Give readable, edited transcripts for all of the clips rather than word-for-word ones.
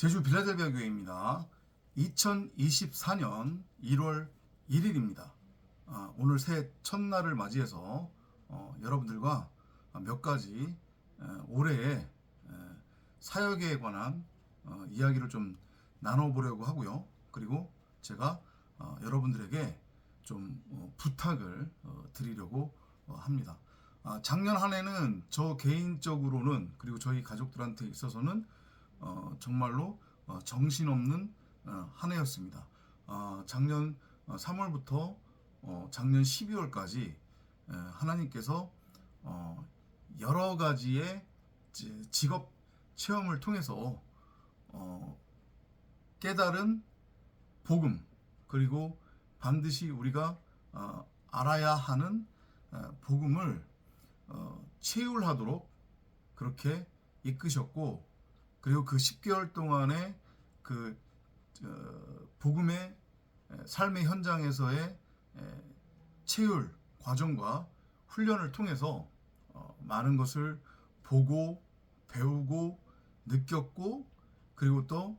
제주 빌라델비아 교회입니다. 2024년 1월 1일입니다. 오늘 새해 첫날을 맞이해서 여러분들과 몇 가지 올해의 사역에 관한 이야기를 좀 나눠보려고 하고요. 그리고 제가 여러분들에게 좀 부탁을 드리려고 합니다. 작년 한 해는 저 개인적으로는, 그리고 저희 가족들한테 있어서는 정말로 정신없는 한 해였습니다. 작년 3월부터 작년 12월까지 하나님께서 여러 가지의 직업 체험을 통해서 깨달은 복음, 그리고 반드시 우리가 알아야 하는 복음을 체휼하도록 그렇게 이끄셨고, 그리고 그 10개월 동안의 그 복음의 삶의 현장에서의 체휼 과정과 훈련을 통해서 많은 것을 보고 배우고 느꼈고, 그리고 또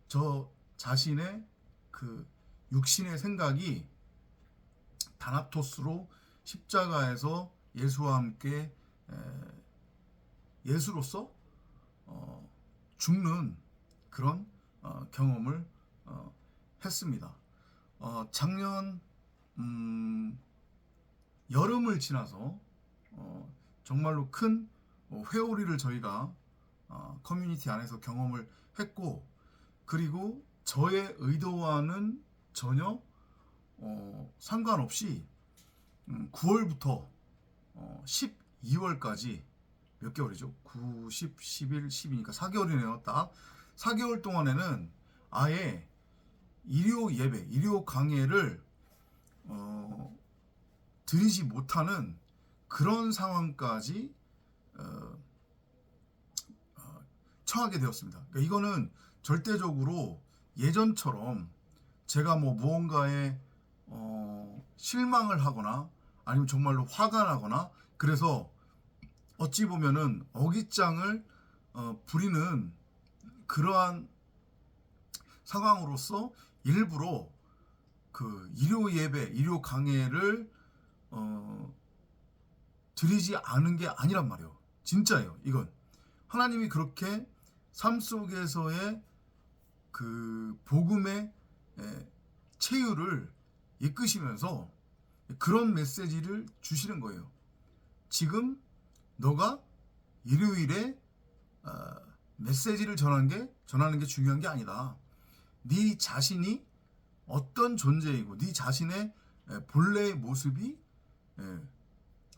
저 자신의 그 육신의 생각이 다나토스로 십자가에서 예수와 함께 예수로서 죽는 그런 경험을 했습니다. 작년 여름을 지나서 정말로 큰 회오리를 저희가 커뮤니티 안에서 경험을 했고, 그리고 저의 의도와는 전혀 상관없이 9월부터 12월까지 몇 개월이죠? 9, 10, 11, 12니까 4개월이네요. 딱 4개월 동안에는 아예 일요 예배, 일요 강해를 드리지 못하는 그런 상황까지 처하게 되었습니다. 그러니까 이거는 절대적으로 예전처럼 제가 무언가에 실망을 하거나 아니면 정말로 화가 나거나, 그래서 어찌 보면은 어깃장을 부리는 그러한 상황으로서 일부러 그 일요 예배, 일요 강해를 드리지 않은 게 아니란 말이에요. 진짜예요. 이건 하나님이 그렇게 삶 속에서의 그 복음의 체휼을 이끄시면서 그런 메시지를 주시는 거예요. 지금 너가 일요일에 메시지를 전하는 게 중요한 게 아니다. 네 자신이 어떤 존재이고 네 자신의 본래의 모습이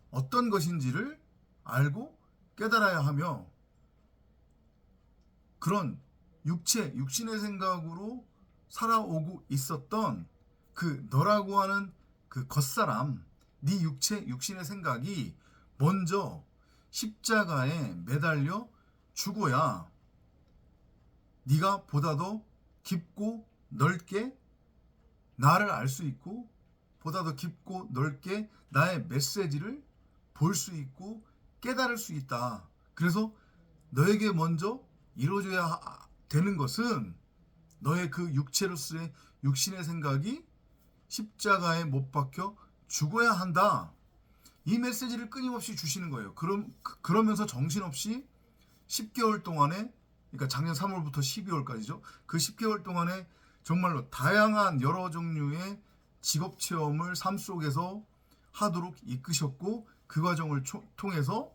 어떤 것인지를 알고 깨달아야 하며, 그런 육신의 생각으로 살아오고 있었던 그 너라고 하는 그 겉사람, 네 육신의 생각이 먼저 십자가에 매달려 죽어야 네가 보다 더 깊고 넓게 나를 알 수 있고, 보다 더 깊고 넓게 나의 메시지를 볼 수 있고 깨달을 수 있다. 그래서 너에게 먼저 이루어져야 되는 것은 너의 그 육체로서의 육신의 생각이 십자가에 못 박혀 죽어야 한다. 이 메시지를 끊임없이 주시는 거예요. 그러면서 정신없이 10개월 동안에, 그러니까 작년 3월부터 12월까지죠. 그 10개월 동안에 정말로 다양한 여러 종류의 직업 체험을 삶 속에서 하도록 이끄셨고, 그 과정을 통해서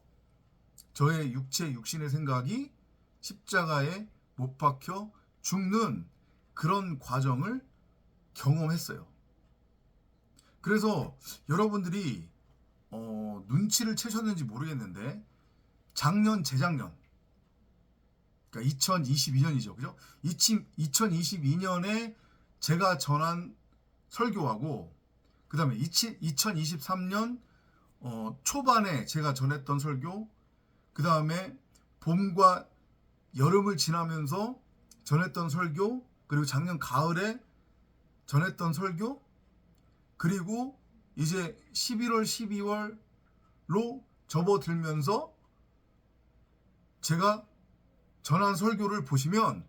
저의 육신의 생각이 십자가에 못 박혀 죽는 그런 과정을 경험했어요. 그래서 여러분들이 눈치를 채셨는지 모르겠는데, 재작년, 그러니까 2022년이죠. 그죠? 2022년에 제가 전한 설교하고, 그 다음에 2023년 초반에 제가 전했던 설교, 그 다음에 봄과 여름을 지나면서 전했던 설교, 그리고 작년 가을에 전했던 설교, 그리고 이제 11월, 12월로 접어들면서 제가 전한 설교를 보시면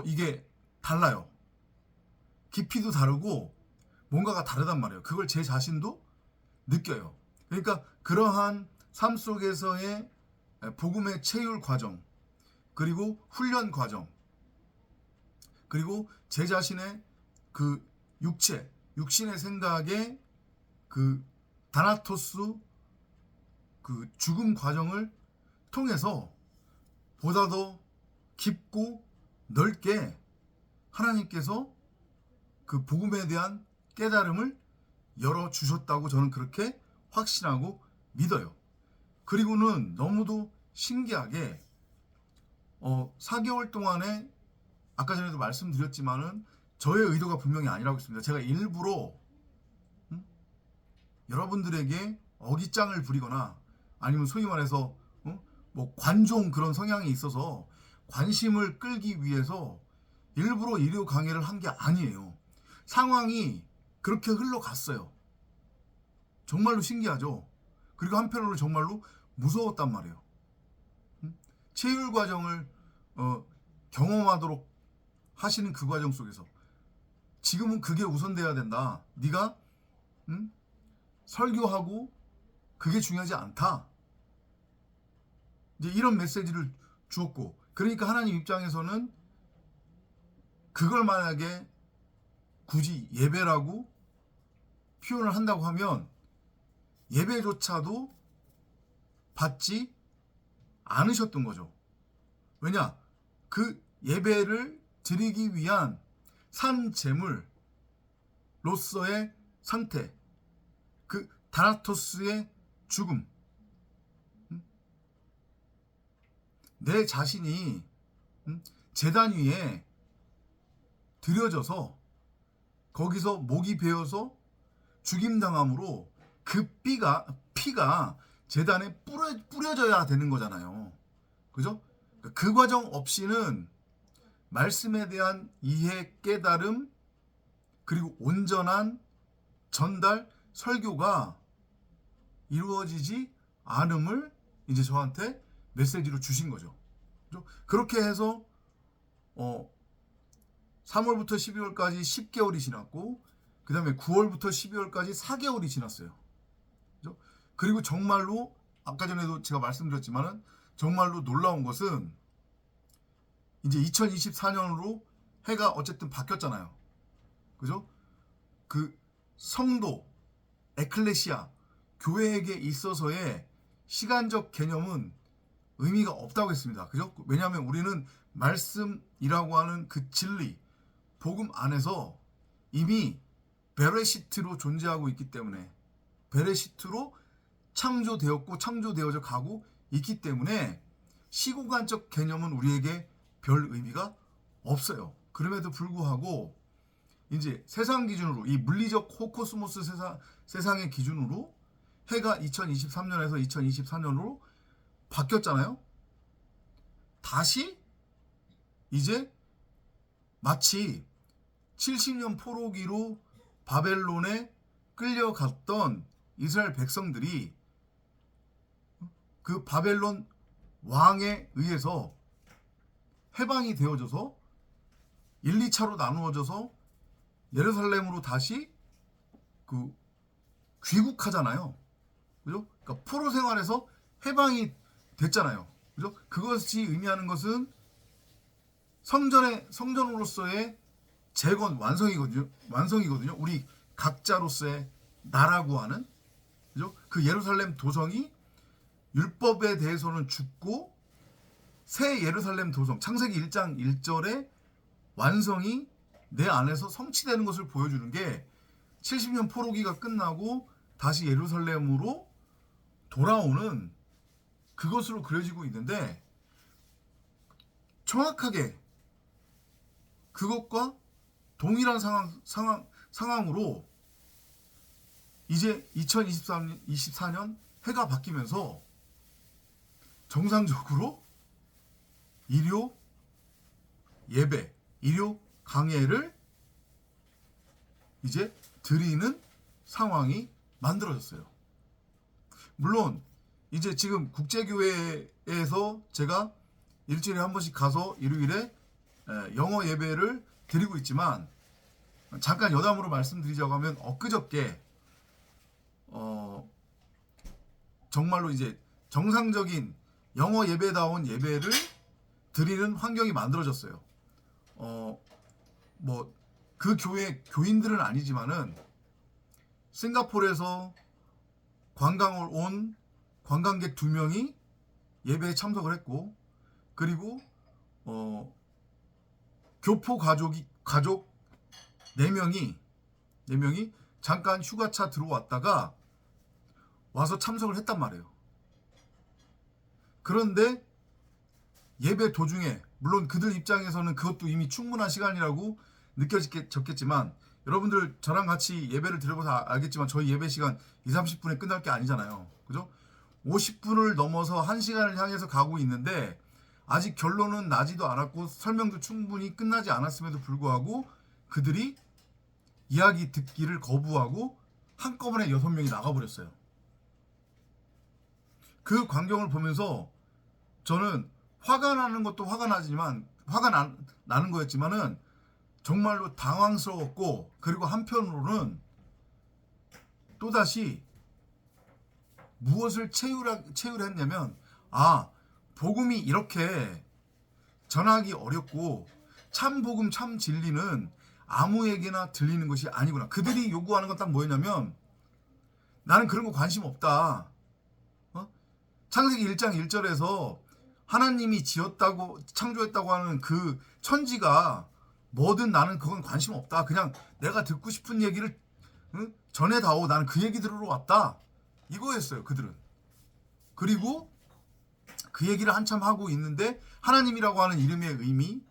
이게 달라요. 깊이도 다르고 뭔가가 다르단 말이에요. 그걸 제 자신도 느껴요. 그러니까 그러한 삶 속에서의 복음의 체율 과정, 그리고 훈련 과정, 그리고 제 자신의 그 육신의 생각의 그 다나토스 그 죽음 과정을 통해서 보다 더 깊고 넓게 하나님께서 그 복음에 대한 깨달음을 열어주셨다고 저는 그렇게 확신하고 믿어요. 그리고는 너무도 신기하게 4개월 동안에 아까 전에도 말씀드렸지만은 저의 의도가 분명히 아니라고 했습니다. 제가 일부러 여러분들에게 어깃장을 부리거나 아니면 소위 말해서 뭐 관종 그런 성향이 있어서 관심을 끌기 위해서 일부러 일요 강의를 한 게 아니에요. 상황이 그렇게 흘러갔어요. 정말로 신기하죠. 그리고 한편으로 정말로 무서웠단 말이에요. 체육 과정을 경험하도록 하시는 그 과정 속에서 지금은 그게 우선돼야 된다. 네가 설교하고 그게 중요하지 않다. 이제 이런 메시지를 주었고, 그러니까 하나님 입장에서는 그걸 만약에 굳이 예배라고 표현을 한다고 하면 예배조차도 받지 않으셨던 거죠. 왜냐? 그 예배를 드리기 위한 산 제물로서의 상태, 그 다나토스의 죽음, 내 자신이 제단 위에 들여져서 거기서 목이 베어서 죽임당함으로 그 피가 제단에 뿌려져야 되는 거잖아요. 그죠? 그 과정 없이는 말씀에 대한 이해, 깨달음, 그리고 온전한 전달, 설교가 이루어지지 않음을 이제 저한테 메시지로 주신 거죠. 그죠? 그렇게 해서 3월부터 12월까지 10개월이 지났고, 그 다음에 9월부터 12월까지 4개월이 지났어요. 그죠? 그리고 정말로 아까 전에도 제가 말씀드렸지만은 정말로 놀라운 것은 이제 2024년으로 해가 어쨌든 바뀌었잖아요. 그죠? 그 성도, 에클레시아, 교회에게 있어서의 시간적 개념은 의미가 없다고 했습니다. 그죠? 왜냐하면 우리는 말씀이라고 하는 그 진리, 복음 안에서 이미 베레시트로 존재하고 있기 때문에, 베레시트로 창조되었고 창조되어져 가고 있기 때문에 시공간적 개념은 우리에게 별 의미가 없어요. 그럼에도 불구하고 이제 세상 기준으로, 이 물리적 호코스모스 세상의 기준으로 해가 2023년에서 2024년으로 바뀌었잖아요. 다시 이제 마치 70년 포로기로 바벨론에 끌려갔던 이스라엘 백성들이 그 바벨론 왕에 의해서 해방이 되어져서 1, 2차로 나누어져서 예루살렘으로 다시 그 귀국하잖아요. 그죠? 그러니까 포로 생활에서 해방이 됐잖아요. 그죠? 그것이 의미하는 것은 성전으로서의 재건 완성이거든요. 우리 각자로서의 나라고 하는, 그죠? 그 예루살렘 도성이 율법에 대해서는 죽고 새 예루살렘 도성, 창세기 1장 1절의 완성이 내 안에서 성취되는 것을 보여주는 게 70년 포로기가 끝나고 다시 예루살렘으로 돌아오는 그것으로 그려지고 있는데, 정확하게 그것과 동일한 상황으로 이제 2024년 해가 바뀌면서 정상적으로 일요 예배, 일요 강해를 이제 드리는 상황이 만들어졌어요. 물론 이제 지금 국제교회에 교회에서 제가 일주일에 한 번씩 가서 일요일에 영어 예배를 드리고 있지만, 잠깐 여담으로 말씀드리자고 하면 엊그저께 정말로 이제 정상적인 영어 예배다운 예배를 드리는 환경이 만들어졌어요. 뭐 그 교회 교인들은 아니지만은 싱가포르에서 관광을 온 관광객 2명이 예배에 참석을 했고, 그리고 교포 가족 4명이 잠깐 휴가차 들어왔다가 와서 참석을 했단 말이에요. 그런데 예배 도중에, 물론 그들 입장에서는 그것도 이미 충분한 시간이라고 느껴졌겠지만, 여러분들 저랑 같이 예배를 드려봐서 알겠지만 저희 예배 시간 20-30분에 끝날 게 아니잖아요. 그죠? 50분을 넘어서 1시간을 향해서 가고 있는데 아직 결론은 나지도 않았고 설명도 충분히 끝나지 않았음에도 불구하고 그들이 이야기 듣기를 거부하고 한꺼번에 6명이 나가버렸어요. 그 광경을 보면서 저는 화가 나는 것도 화가 나는 거였지만은 정말로 당황스러웠고, 그리고 한편으로는 또다시 무엇을 체휼했냐면, 복음이 이렇게 전하기 어렵고 참 복음 참 진리는 아무에게나 들리는 것이 아니구나. 그들이 요구하는 건 딱 뭐였냐면, 나는 그런 거 관심 없다. 창세기 1장 1절에서 하나님이 지었다고 창조했다고 하는 그 천지가 뭐든 나는 그건 관심 없다. 그냥 내가 듣고 싶은 얘기를 전해다오. 나는 그 얘기 들으러 왔다. 이거였어요, 그들은. 그리고 그 얘기를 한참 하고 있는데 하나님이라고 하는 이름의 의미,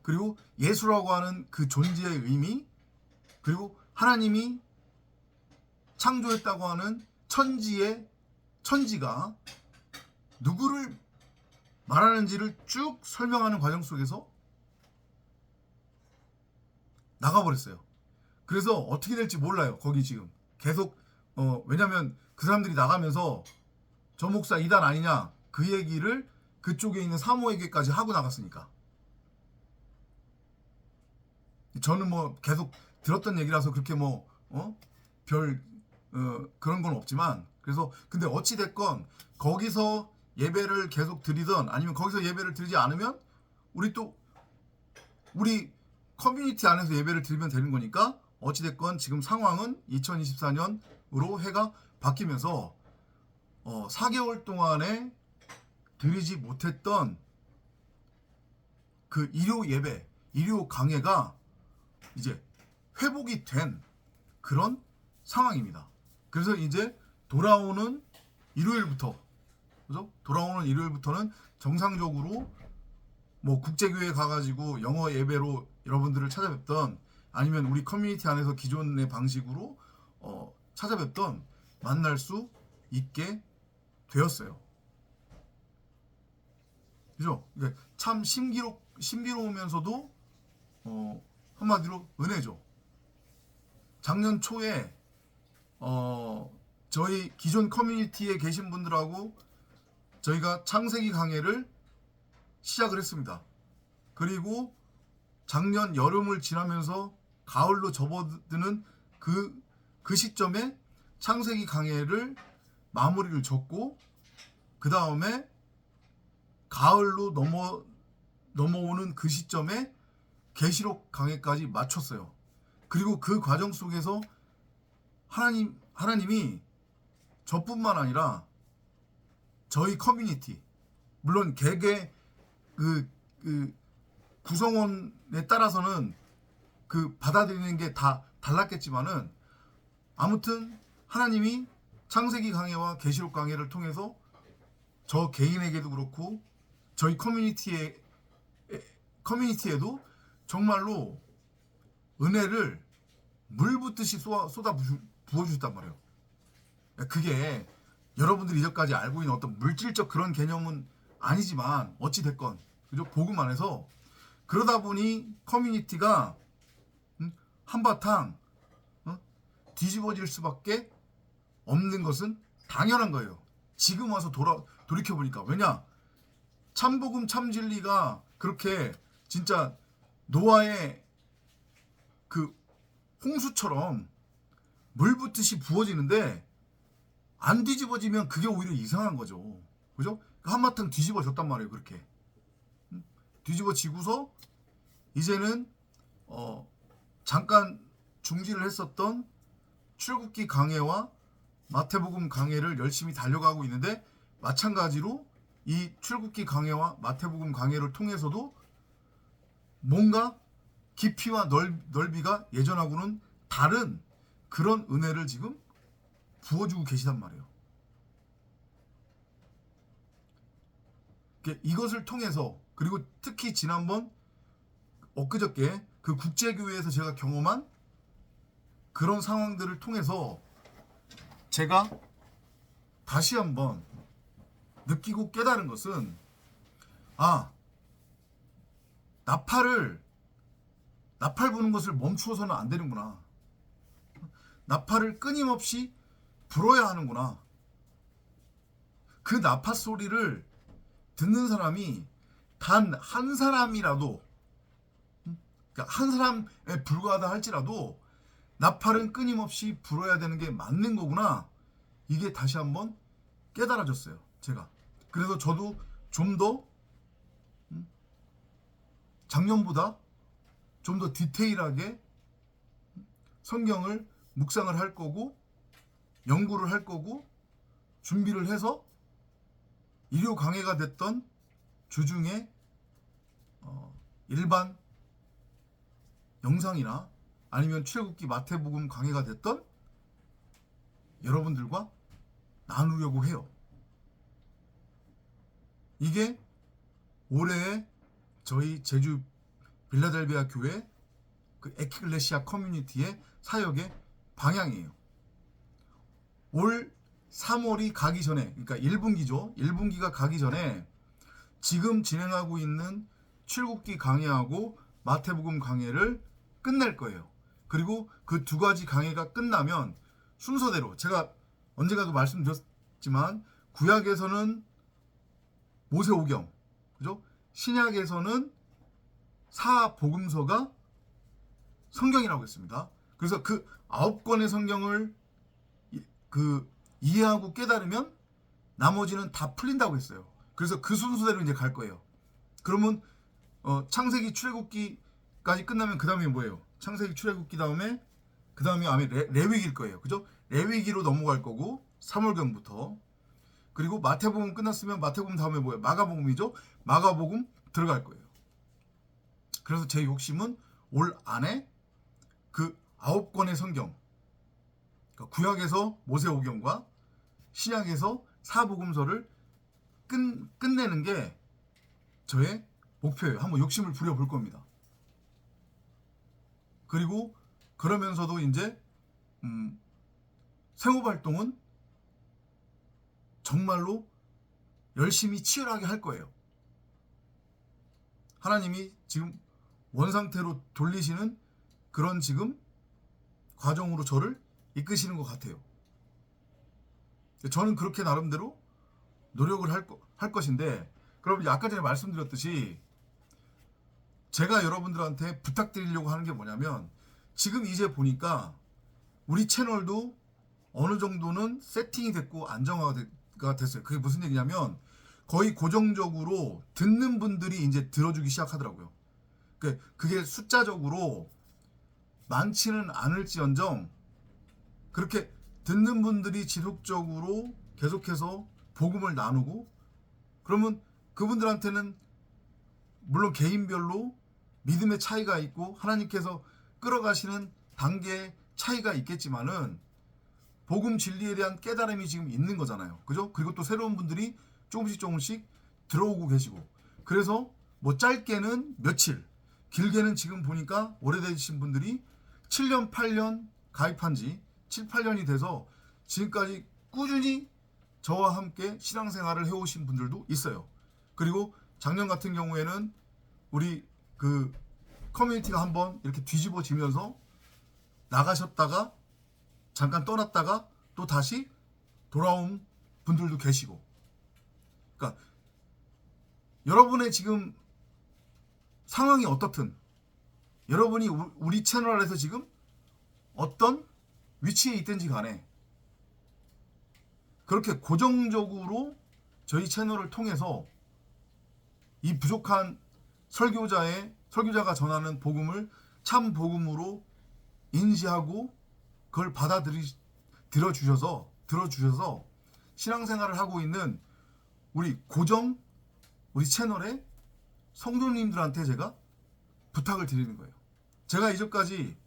그리고 예수라고 하는 그 존재의 의미, 그리고 하나님이 창조했다고 하는 천지가 누구를 말하는지를 쭉 설명하는 과정 속에서 나가버렸어요. 그래서 어떻게 될지 몰라요. 거기 지금 계속 왜냐면 그 사람들이 나가면서 저 목사 이단 아니냐 그 얘기를 그쪽에 있는 사모에게까지 하고 나갔으니까. 저는 뭐 계속 들었던 얘기라서 그렇게 그런 건 없지만, 그래서 근데 어찌 됐건 거기서 예배를 계속 드리던 아니면 거기서 예배를 드리지 않으면 우리 커뮤니티 안에서 예배를 드리면 되는 거니까, 어찌 됐건 지금 상황은 2024년으로 해가 바뀌면서 4개월 동안에 드리지 못했던 그 일요 강해가 이제 회복이 된 그런 상황입니다. 그래서 이제 돌아오는 일요일부터는 정상적으로 뭐 국제교회 가가지고 영어 예배로 여러분들을 찾아뵙던, 아니면 우리 커뮤니티 안에서 기존의 방식으로 찾아뵙던 만날 수 있게 되었어요. 그죠? 참 신비로우면서도 한마디로 은혜죠. 작년 초에 저희 기존 커뮤니티에 계신 분들하고 저희가 창세기 강해를 시작을 했습니다. 그리고 작년 여름을 지나면서 가을로 접어드는 그 시점에 창세기 강해를 마무리를 졌고, 그 다음에 가을로 넘어오는 그 시점에 계시록 강해까지 마쳤어요. 그리고 그 과정 속에서 하나님이 저뿐만 아니라 저희 커뮤니티, 물론 개개 그 구성원에 따라서는 그 받아들이는 게 다 달랐겠지만은, 아무튼 하나님이 창세기 강해와 계시록 강해를 통해서 저 개인에게도 그렇고 저희 커뮤니티에도 정말로 은혜를 물 붓듯이 쏟아 부어주셨단 말이에요. 그게 여러분들이 이전까지 알고 있는 어떤 물질적 그런 개념은 아니지만 어찌 됐건, 그죠? 복음 안에서 그러다 보니 커뮤니티가 한바탕 뒤집어질 수밖에 없는 것은 당연한 거예요. 지금 와서 돌이켜보니까. 왜냐? 참복음 참진리가 그렇게 진짜 노아의 그 홍수처럼 물 붓듯이 부어지는데 안 뒤집어지면 그게 오히려 이상한 거죠. 그죠? 한바탕 뒤집어졌단 말이에요. 그렇게 뒤집어지고서 이제는 잠깐 중지를 했었던 출국기 강해와 마태복음 강해를 열심히 달려가고 있는데, 마찬가지로 이 출국기 강해와 마태복음 강해를 통해서도 뭔가 깊이와 넓이가 예전하고는 다른 그런 은혜를 지금 부어주고 계시단 말이에요. 이것을 통해서, 그리고 특히 지난번 엊그저께 그 국제교회에서 제가 경험한 그런 상황들을 통해서 제가 다시 한번 느끼고 깨달은 것은, 나팔 부는 것을 멈추어서는 안 되는구나. 나팔을 끊임없이 불어야 하는구나. 그 나팔 소리를 듣는 사람이 단 한 사람이라도, 그러니까 한 사람에 불과하다 할지라도 나팔은 끊임없이 불어야 되는 게 맞는 거구나. 이게 다시 한번 깨달아졌어요, 제가. 그래서 저도 좀 더 작년보다 좀 더 디테일하게 성경을 묵상을 할 거고, 연구를 할 거고, 준비를 해서 일요 강해가 됐던 주중에 일반 영상이나 아니면 출애굽기 마태복음 강해가 됐던 여러분들과 나누려고 해요. 이게 올해의 저희 제주 빌라델비아 교회 그 에클레시아 커뮤니티의 사역의 방향이에요. 올 3월이 가기 전에, 그러니까 1분기죠. 1분기가 가기 전에 지금 진행하고 있는 출국기 강해하고 마태복음 강해를 끝낼 거예요. 그리고 그 두 가지 강해가 끝나면 순서대로, 제가 언젠가도 말씀드렸지만 구약에서는 모세오경, 그죠? 신약에서는 사복음서가 성경이라고 했습니다. 그래서 그 9권의 성경을 이해하고 깨달으면 나머지는 다 풀린다고 했어요. 그래서 그 순서대로 이제 갈 거예요. 그러면 창세기 출애굽기까지 끝나면 그 다음에 뭐예요? 창세기 출애굽기 다음에 그 다음에 아마 레위기일 거예요. 그죠? 레위기로 넘어갈 거고, 3월경부터. 그리고 마태복음 끝났으면 마태복음 다음에 뭐예요? 마가복음이죠? 마가복음 들어갈 거예요. 그래서 제 욕심은 올 안에 그 9권의 성경, 그러니까 구약에서 모세오경과 신약에서 사복음서를 끝내는 게 저의 목표예요. 한번 욕심을 부려볼 겁니다. 그리고 그러면서도 이제 생업활동은 정말로 열심히 치열하게 할 거예요. 하나님이 지금 원상태로 돌리시는 그런 지금 과정으로 저를 이끄시는 것 같아요. 저는 그렇게 나름대로 노력을 할 것인데, 그럼 아까 전에 말씀드렸듯이 제가 여러분들한테 부탁드리려고 하는 게 뭐냐면, 지금 이제 보니까 우리 채널도 어느 정도는 세팅이 됐고 안정화가 됐어요. 그게 무슨 얘기냐면 거의 고정적으로 듣는 분들이 이제 들어주기 시작하더라고요. 그게 숫자적으로 많지는 않을지언정 그렇게 듣는 분들이 지속적으로 계속해서 복음을 나누고, 그러면 그분들한테는 물론 개인별로 믿음의 차이가 있고 하나님께서 끌어가시는 단계의 차이가 있겠지만은 복음 진리에 대한 깨달음이 지금 있는 거잖아요. 그죠? 그리고 또 새로운 분들이 조금씩 들어오고 계시고, 그래서 뭐 짧게는 며칠, 길게는 지금 보니까 오래되신 분들이 7년, 8년 가입한 지 7, 8년이 돼서 지금까지 꾸준히 저와 함께 신앙생활을 해오신 분들도 있어요. 그리고 작년 같은 경우에는 우리 그 커뮤니티가 한번 이렇게 뒤집어지면서 나가셨다가 잠깐 떠났다가 또 다시 돌아온 분들도 계시고, 그러니까 여러분의 지금 상황이 어떻든, 여러분이 우리 채널 안에서 지금 어떤 위치에 있든지 간에 그렇게 고정적으로 저희 채널을 통해서 이 부족한 설교자가 전하는 복음을 참 복음으로 인지하고 그걸 들어주셔서 신앙생활을 하고 있는 우리 채널의 성도님들한테 제가 부탁을 드리는 거예요. 제가 이전까지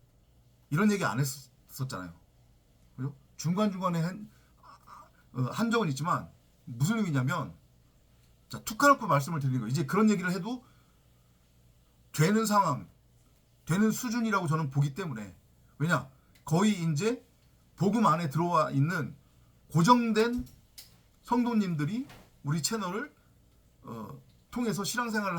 이런 얘기 안 했었잖아요. 그죠? 중간중간에 한 적은 있지만 무슨 의미냐면, 자, 툭 까놓고 말씀을 드리는 거예요. 이제 그런 얘기를 해도 되는 상황, 되는 수준이라고 저는 보기 때문에. 왜냐? 거의 이제 복음 안에 들어와 있는 고정된 성도님들이 우리 채널을 통해서 신앙생활을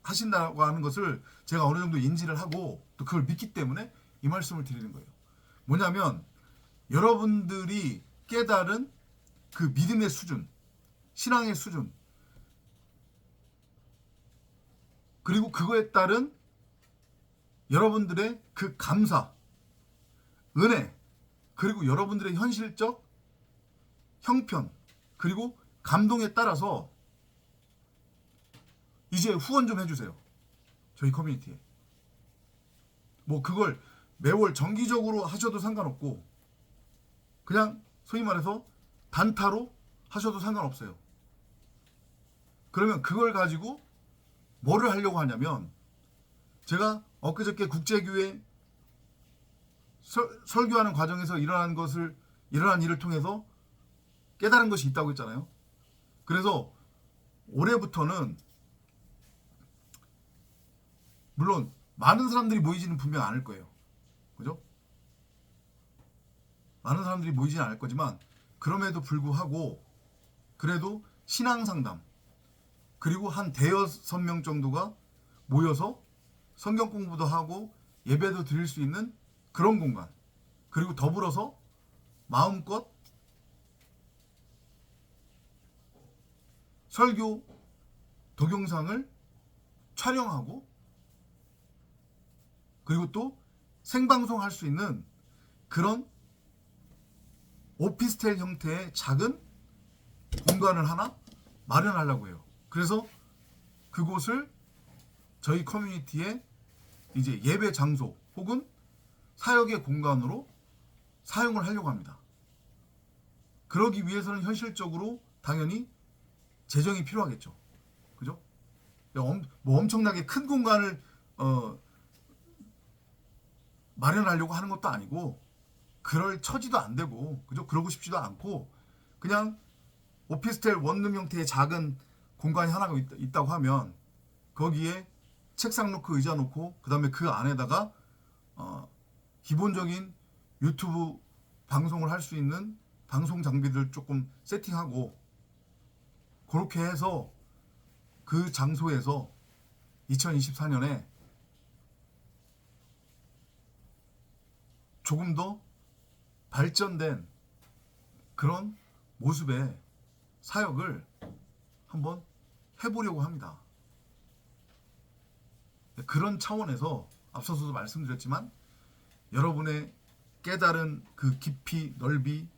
하신다고 하는 것을 제가 어느 정도 인지를 하고 또 그걸 믿기 때문에 이 말씀을 드리는 거예요. 뭐냐면, 여러분들이 깨달은 그 믿음의 수준, 신앙의 수준, 그리고 그거에 따른 여러분들의 그 감사, 은혜, 그리고 여러분들의 현실적 형편, 그리고 감동에 따라서 이제 후원 좀 해주세요. 저희 커뮤니티에. 뭐 그걸 매월 정기적으로 하셔도 상관없고, 그냥 소위 말해서 단타로 하셔도 상관없어요. 그러면 그걸 가지고 뭐를 하려고 하냐면, 제가 엊그저께 국제교회 설교하는 과정에서 일어난 일을 통해서 깨달은 것이 있다고 했잖아요. 그래서 올해부터는 물론 많은 사람들이 모이지는 분명 않을 거예요. 그죠? 많은 사람들이 모이지는 않을 거지만, 그럼에도 불구하고 그래도 신앙 상담, 그리고 한 대여섯 명 정도가 모여서 성경 공부도 하고 예배도 드릴 수 있는 그런 공간, 그리고 더불어서 마음껏 설교 동영상을 촬영하고, 그리고 또 생방송할 수 있는 그런 오피스텔 형태의 작은 공간을 하나 마련하려고 해요. 그래서 그곳을 저희 커뮤니티의 이제 예배 장소 혹은 사역의 공간으로 사용을 하려고 합니다. 그러기 위해서는 현실적으로 당연히 재정이 필요하겠죠. 그죠? 뭐 엄청나게 큰 공간을 마련하려고 하는 것도 아니고, 그럴 처지도 안 되고, 그죠? 그러고 싶지도 않고, 그냥 오피스텔 원룸 형태의 작은 공간이 하나가 있다고 하면 거기에 책상 놓고 의자 놓고, 그 다음에 그 안에다가 기본적인 유튜브 방송을 할 수 있는 방송 장비들 조금 세팅하고, 그렇게 해서 그 장소에서 2024년에 조금 더 발전된 그런 모습의 사역을 한번 해보려고 합니다. 그런 차원에서 앞서서도 말씀드렸지만, 여러분의 깨달은 그 깊이, 넓이,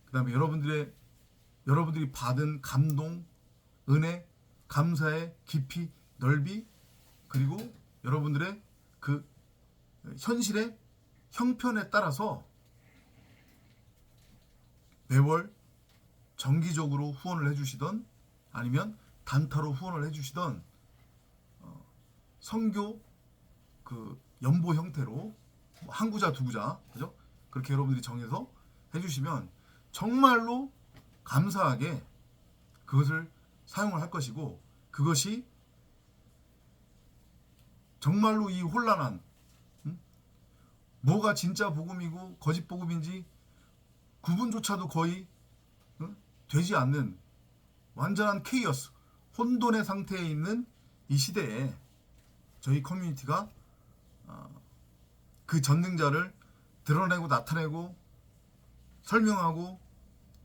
그 다음에 여러분들이 받은 감동, 은혜, 감사의 깊이, 넓이, 그리고 여러분들의 그 현실의 형편에 따라서 매월 정기적으로 후원을 해주시던, 아니면 단타로 후원을 해주시던, 선교 그 연보 형태로 한 구자 두 구자, 그죠? 그렇게 여러분들이 정해서 해주시면 정말로 감사하게 그것을 사용을 할 것이고, 그것이 정말로 이 혼란한, 뭐가 진짜 복음이고 거짓 복음인지 구분조차도 거의 되지 않는 완전한 케이오스, 혼돈의 상태에 있는 이 시대에 저희 커뮤니티가 그 전능자를 드러내고 나타내고 설명하고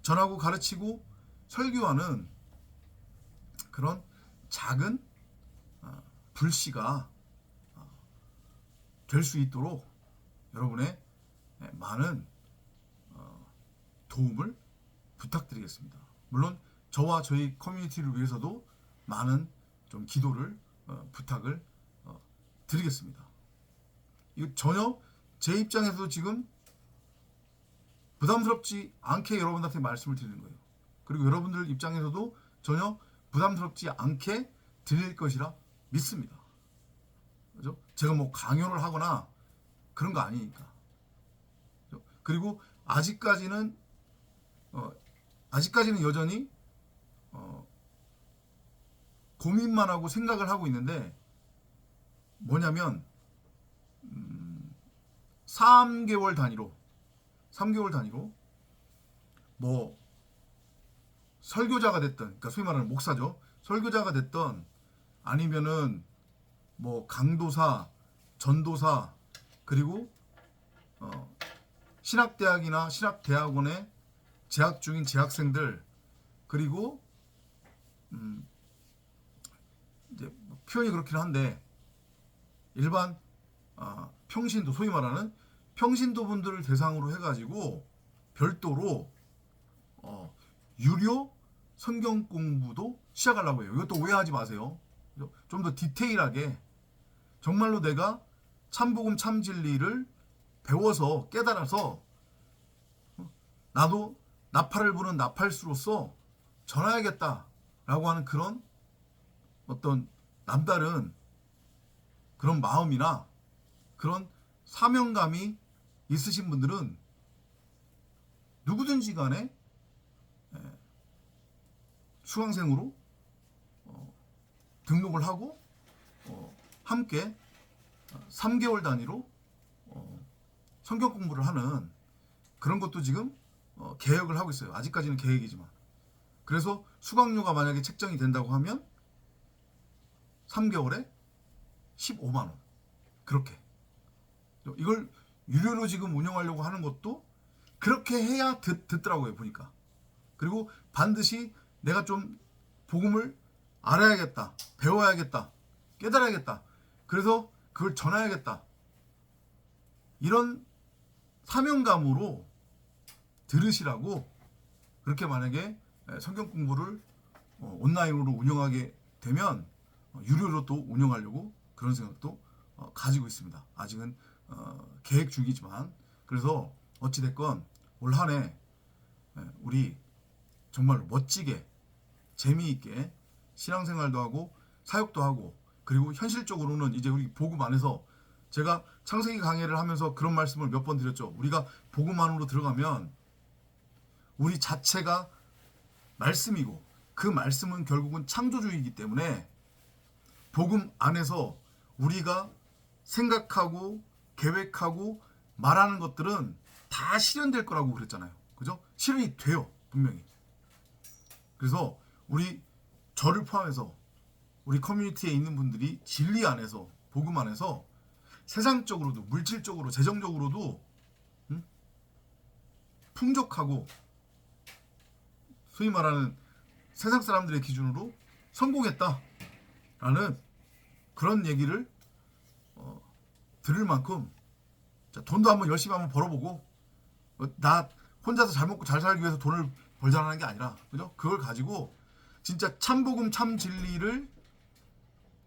전하고 가르치고 설교하는 그런 작은 불씨가 될 수 있도록 여러분의 많은 도움을 부탁드리겠습니다. 물론 저와 저희 커뮤니티를 위해서도 많은 좀 기도를 부탁을 드리겠습니다. 이거 전혀 제 입장에서도 지금 부담스럽지 않게 여러분들한테 말씀을 드리는 거예요. 그리고 여러분들 입장에서도 전혀 부담스럽지 않게 드릴 것이라 믿습니다. 그죠? 제가 뭐 강요를 하거나 그런 거 아니니까. 그죠? 그리고 아직까지는 여전히 고민만 하고 생각을 하고 있는데 뭐냐면 3개월 단위로 뭐 설교자가 됐던, 그러니까 소위 말하는 목사죠. 설교자가 됐던 아니면은 뭐 강도사, 전도사, 그리고 신학대학이나 신학대학원에 재학 중인 재학생들, 그리고 이제 표현이 그렇긴 한데 일반 평신도, 소위 말하는 평신도 분들을 대상으로 해가지고 별도로 유료 성경 공부도 시작하려고 해요. 이것도 오해하지 마세요. 좀 더 디테일하게 정말로 내가 참복음 참진리를 배워서 깨달아서 나도 나팔을 부는 나팔수로서 전해야겠다라고 하는 그런 어떤 남다른 그런 마음이나 그런 사명감이 있으신 분들은 누구든지 간에 수강생으로 등록을 하고 함께 3개월 단위로 성경 공부를 하는 그런 것도 지금 계획을 하고 있어요. 아직까지는 계획이지만. 그래서 수강료가 만약에 책정이 된다고 하면 3개월에 15만 원. 그렇게. 이걸 유료로 지금 운영하려고 하는 것도 그렇게 해야 듣더라고요, 보니까. 그리고 반드시 내가 좀 복음을 알아야겠다, 배워야겠다, 깨달아야겠다. 그래서 그걸 전해야겠다. 이런 사명감으로 들으시라고 그렇게 만약에 성경 공부를 온라인으로 운영하게 되면 유료로 또 운영하려고 그런 생각도 가지고 있습니다. 아직은 계획 중이지만. 그래서 어찌됐건 올 한 해 우리 정말 멋지게 재미있게 신앙생활도 하고 사역도 하고, 그리고 현실적으로는 이제 우리 복음 안에서 제가 창세기 강해를 하면서 그런 말씀을 몇 번 드렸죠. 우리가 복음 안으로 들어가면 우리 자체가 말씀이고 그 말씀은 결국은 창조주의이기 때문에 복음 안에서 우리가 생각하고 계획하고 말하는 것들은 다 실현될 거라고 그랬잖아요. 그죠? 실현이 돼요. 분명히. 그래서 우리 저를 포함해서 우리 커뮤니티에 있는 분들이 진리 안에서, 복음 안에서 세상적으로도, 물질적으로, 재정적으로도 풍족하고, 소위 말하는 세상 사람들의 기준으로 성공했다라는 그런 얘기를 들을 만큼, 돈도 한번 열심히 한번 벌어보고, 나 혼자서 잘 먹고 잘 살기 위해서 돈을 벌자라는 게 아니라, 그죠? 그걸 가지고 진짜 참복음 참진리를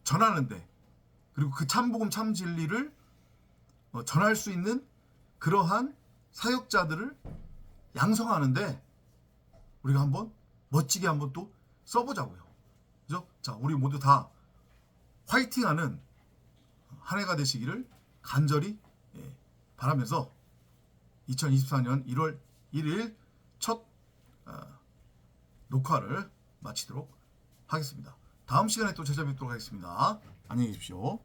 전하는데, 그리고 그 참복음 참진리를 전할 수 있는 그러한 사역자들을 양성하는데 우리가 한번 멋지게 한번 또 써보자고요. 그죠? 자, 우리 모두 다 화이팅하는 한 해가 되시기를 간절히 바라면서 2024년 1월 1일 첫 녹화를 마치도록 하겠습니다. 다음 시간에 또 찾아뵙도록 하겠습니다. 안녕히 계십시오.